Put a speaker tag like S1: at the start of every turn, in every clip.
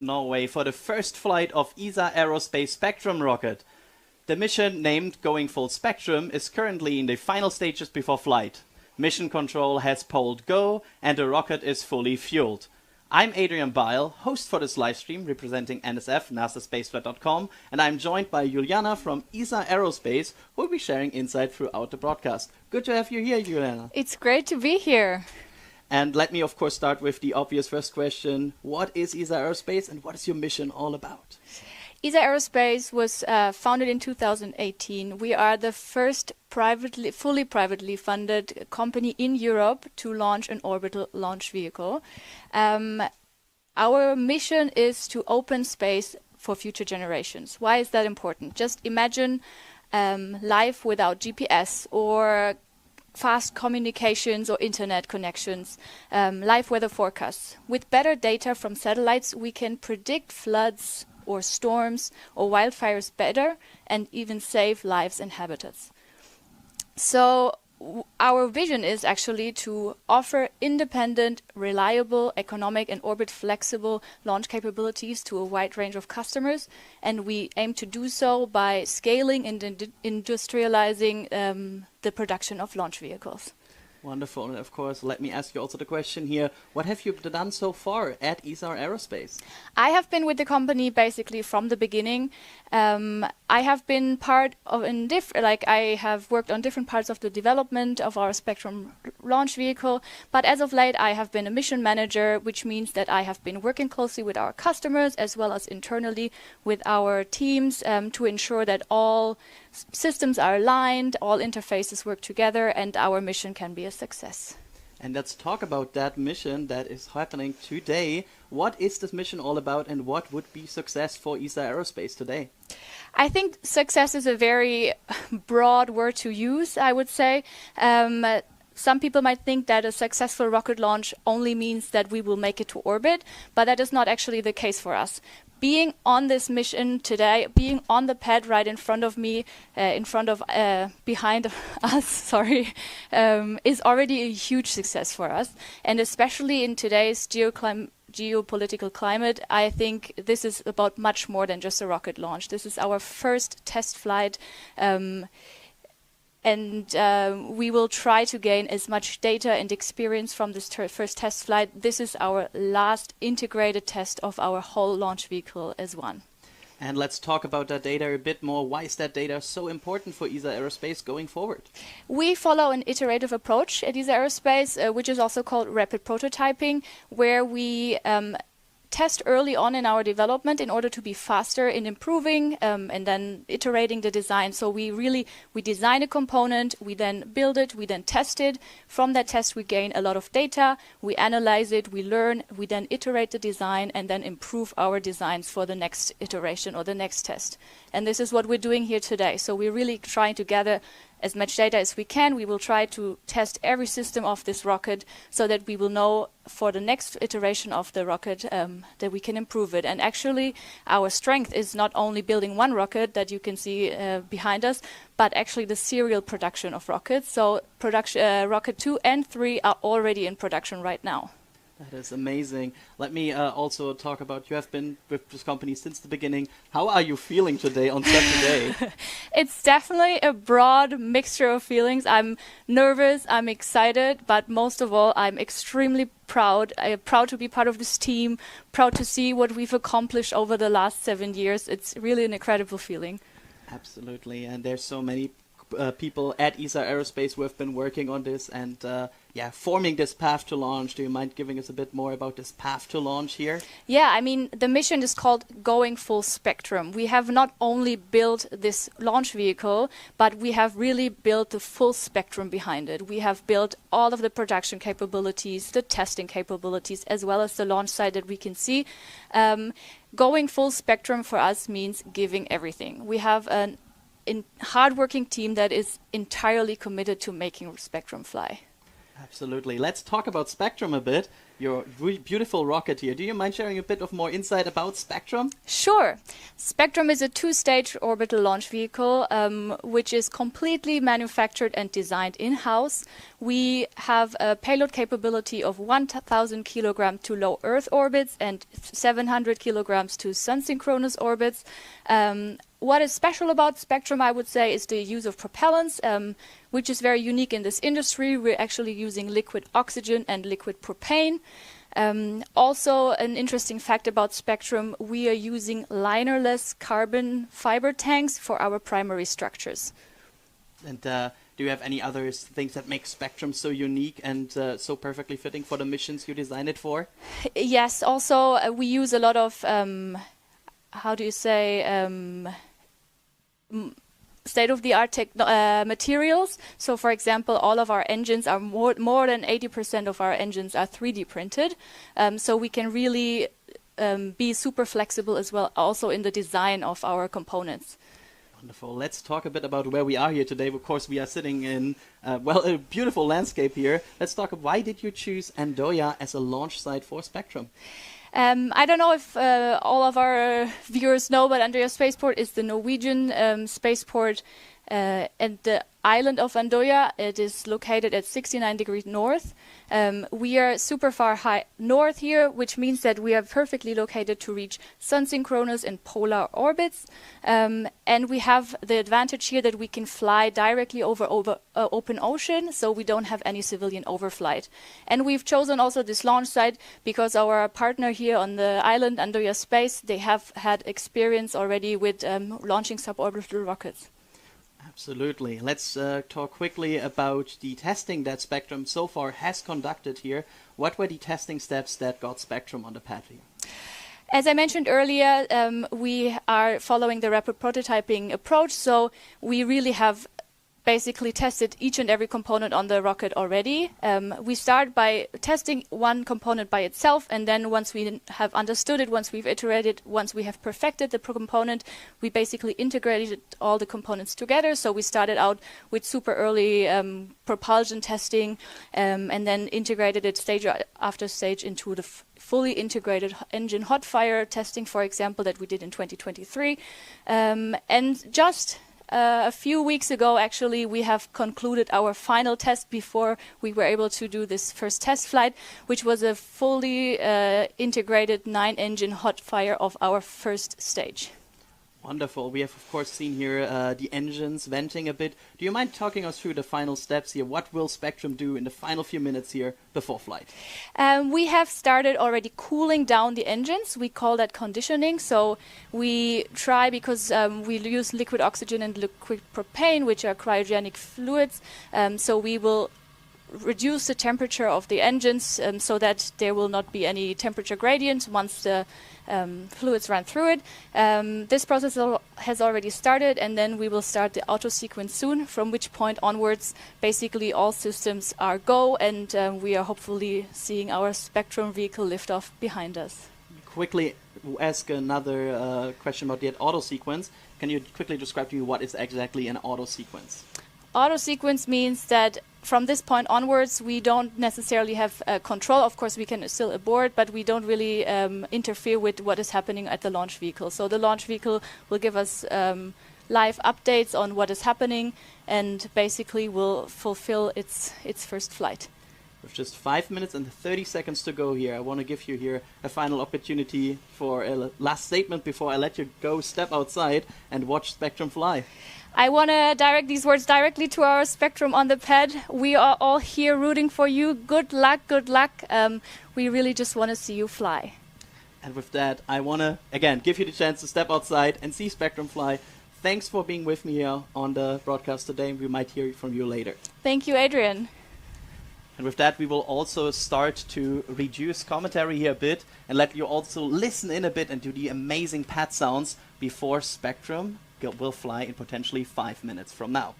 S1: Norway for the first flight of Isar Aerospace Spectrum rocket. The mission, named Going Full Spectrum, is currently in the final stages before flight. Mission control has polled go and the rocket is fully fueled. I'm Adrian Beil, host for this livestream representing NSF, NASASpaceflight.com, and I'm joined by Juliana from Isar Aerospace, who will be sharing insight throughout the broadcast. Good to have you here, Juliana.
S2: It's great to be here.
S1: And let me, of course, start with the obvious first question. What is Isar Aerospace and what is your mission all about?
S2: Isar Aerospace was founded in 2018. We are the first fully privately funded company in Europe to launch an orbital launch vehicle. Our mission is to open space for future generations. Why is that important? Just imagine life without GPS or fast communications or internet connections, live weather forecasts. With better data from satellites, we can predict floods or storms or wildfires better and even save lives and habitats. So our vision is actually to offer independent, reliable, economic and orbit flexible launch capabilities to a wide range of customers, and we aim to do so by scaling and industrializing the production of launch vehicles.
S1: Wonderful. And of course, let me ask you also the question here. What have you done so far at Isar Aerospace?
S2: I have been with the company basically from the beginning. I have been part of I have worked on different parts of the development of our Spectrum launch vehicle. But as of late, I have been a mission manager, which means that I have been working closely with our customers as well as internally with our teams to ensure that all systems are aligned, all interfaces work together, and our mission can be a success.
S1: And let's talk about that mission that is happening today. What is this mission all about and what would be success for Isar Aerospace today?
S2: I think success is a very broad word to use, I would say. Some people might think that a successful rocket launch only means that we will make it to orbit, but that is not actually the case for us. Being on this mission today, being on the pad right in front of me, behind us, is already a huge success for us. And especially in today's geopolitical climate, I think this is about much more than just a rocket launch. This is our first test flight. We will try to gain as much data and experience from this first test flight. This is our last integrated test of our whole launch vehicle as one.
S1: And let's talk about that data a bit more. Why is that data so important for Isar Aerospace going forward?
S2: We follow an iterative approach at Isar Aerospace, which is also called rapid prototyping, where we test early on in our development in order to be faster in improving and then iterating the design. So we design a component, we then build it, we then test it. From that test we gain a lot of data, we analyze it, we learn, we then iterate the design and then improve our designs for the next iteration or the next test. And this is what we're doing here today. So we're really trying to gather as much data as we can. We will try to test every system of this rocket so that we will know for the next iteration of the rocket that we can improve it. And actually, our strength is not only building one rocket that you can see behind us, but actually the serial production of rockets. So rocket 2 and 3 are already in production right now.
S1: That is amazing. Let me also talk about, you have been with this company since the beginning. How are you feeling today on such a day?
S2: It's definitely a broad mixture of feelings. I'm nervous, I'm excited, but most of all, I'm extremely proud. I'm proud to be part of this team, proud to see what we've accomplished over the last 7 years. It's really an incredible feeling.
S1: Absolutely, and there's so many people at Isar Aerospace who have been working on this and forming this path to launch. Do you mind giving us a bit more about this path to launch here?
S2: Yeah, I mean, the mission is called Going Full Spectrum. We have not only built this launch vehicle, but we have really built the full spectrum behind it. We have built all of the production capabilities, the testing capabilities, as well as the launch site that we can see. Going full spectrum for us means giving everything. We have a hardworking team that is entirely committed to making Spectrum fly.
S1: Absolutely. Let's talk about Spectrum a bit. your really beautiful rocket here. Do you mind sharing a bit of more insight about Spectrum?
S2: Sure. Spectrum is a two-stage orbital launch vehicle, which is completely manufactured and designed in-house. We have a payload capability of 1,000 kilograms to low Earth orbits and 700 kilograms to sun-synchronous orbits. What is special about Spectrum, I would say, is the use of propellants, which is very unique in this industry. We're actually using liquid oxygen and liquid propane. Also, an interesting fact about Spectrum, we are using linerless carbon fiber tanks for our primary structures.
S1: And do you have any other things that make Spectrum so unique and so perfectly fitting for the missions you designed it for?
S2: Yes, also we use a lot of, state-of-the-art materials. So, for example, all of our engines are more than 80% of our engines are 3D printed. So we can really be super flexible as well, also in the design of our components.
S1: Wonderful. Let's talk a bit about where we are here today. Of course, we are sitting in, a beautiful landscape here. Let's talk about why did you choose Andøya as a launch site for Spectrum?
S2: I don't know if all of our viewers know, but Andøya Spaceport is the Norwegian spaceport and the island of Andøya. It is located at 69 degrees north. We are super far high north here, which means that we are perfectly located to reach sun-synchronous and polar orbits. And we have the advantage here that we can fly directly over open ocean, so we don't have any civilian overflight. And we've chosen also this launch site because our partner here on the island, Andøya Space, they have had experience already with launching suborbital rockets.
S1: Absolutely. Let's talk quickly about the testing that Spectrum so far has conducted here. What were the testing steps that got Spectrum on the path here?
S2: As I mentioned earlier, we are following the rapid prototyping approach, so we really have basically tested each and every component on the rocket already. We start by testing one component by itself, and then once we have understood it, once we've iterated, once we have perfected the component, we basically integrated all the components together. So we started out with super early propulsion testing, and then integrated it stage after stage into the fully integrated engine hot fire testing, for example, that we did in 2023. And just a few weeks ago, actually, we have concluded our final test before we were able to do this first test flight, which was a fully integrated 9-engine hot fire of our first stage.
S1: Wonderful. We have, of course, seen here the engines venting a bit. Do you mind talking us through the final steps here? What will Spectrum do in the final few minutes here before flight?
S2: We have started already cooling down the engines. We call that conditioning. So we try, because we use liquid oxygen and liquid propane, which are cryogenic fluids. So we will reduce the temperature of the engines so that there will not be any temperature gradient once the fluids run through it. This process has already started, and then we will start the auto sequence soon, from which point onwards basically all systems are go, and we are hopefully seeing our Spectrum vehicle lift off behind us.
S1: Quickly ask another question about the auto sequence. Can you quickly describe to me what is exactly an auto sequence?
S2: Auto sequence means that from this point onwards, we don't necessarily have control. Of course, we can still abort, but we don't really interfere with what is happening at the launch vehicle. So the launch vehicle will give us live updates on what is happening, and basically will fulfill its first flight.
S1: With just 5 minutes and 30 seconds to go here, I want to give you here a final opportunity for a last statement before I let you go step outside and watch Spectrum fly.
S2: I want to direct these words directly to our Spectrum on the pad. We are all here rooting for you. Good luck, good luck. We really just want to see you fly.
S1: And with that, I want to, again, give you the chance to step outside and see Spectrum fly. Thanks for being with me here on the broadcast today. We might hear from you later.
S2: Thank you, Adrian.
S1: And with that, we will also start to reduce commentary here a bit and let you also listen in a bit and do the amazing pad sounds before Spectrum will fly in potentially 5 minutes from now.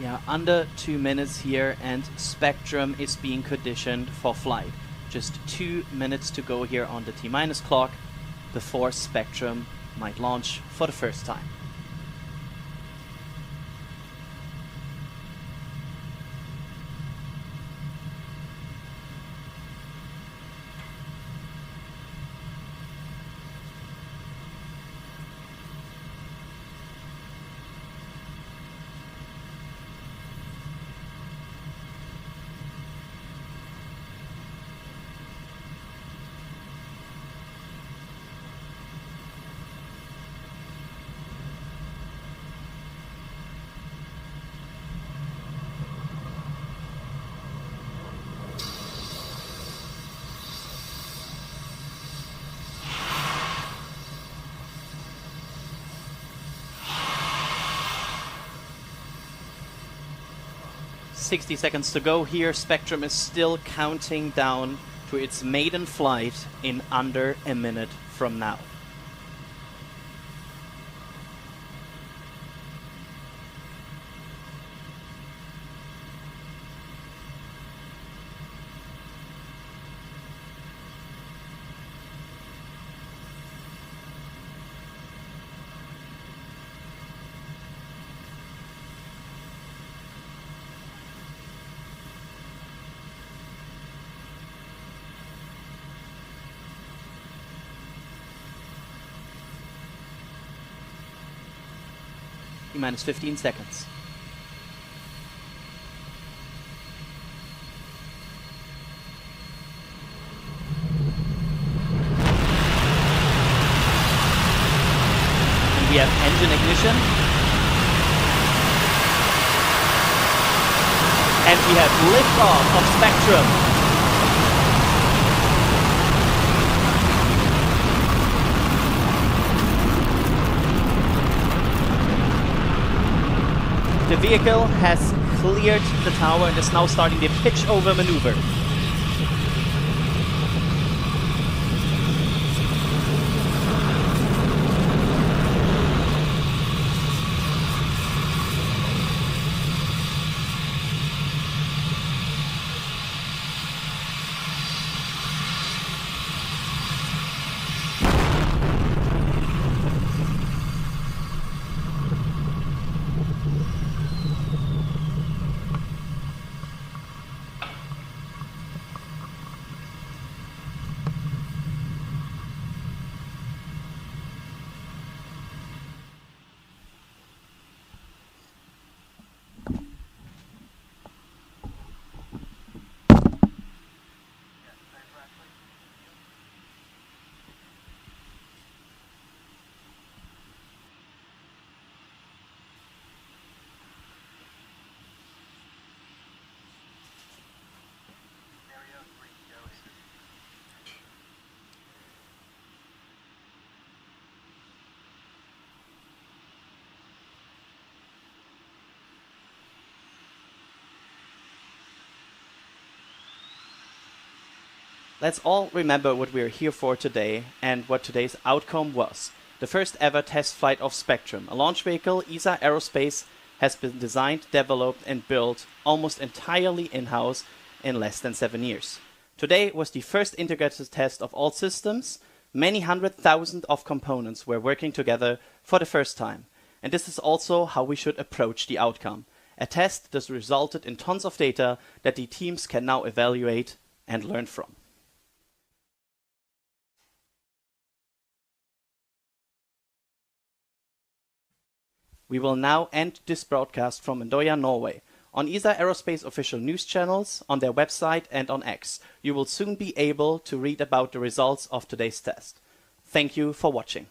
S1: Yeah, under 2 minutes here, and Spectrum is being conditioned for flight. Just 2 minutes to go here on the T- clock before Spectrum might launch for the first time. "60 seconds to go here. Spectrum is still counting down to its maiden flight in under a minute from now. T- 15 seconds. And we have engine ignition. And we have liftoff of Spectrum. The vehicle has cleared the tower and is now starting the pitch-over maneuver. Let's all remember what we are here for today and what today's outcome was. The first ever test flight of Spectrum, a launch vehicle Isar Aerospace has been designed, developed and built almost entirely in-house in less than 7 years. Today was the first integrated test of all systems. Many 100,000 of components were working together for the first time. And this is also how we should approach the outcome. A test that resulted in tons of data that the teams can now evaluate and learn from. We will now end this broadcast from Andøya, Norway. On Isar Aerospace official news channels, on their website and on X, you will soon be able to read about the results of today's test. Thank you for watching.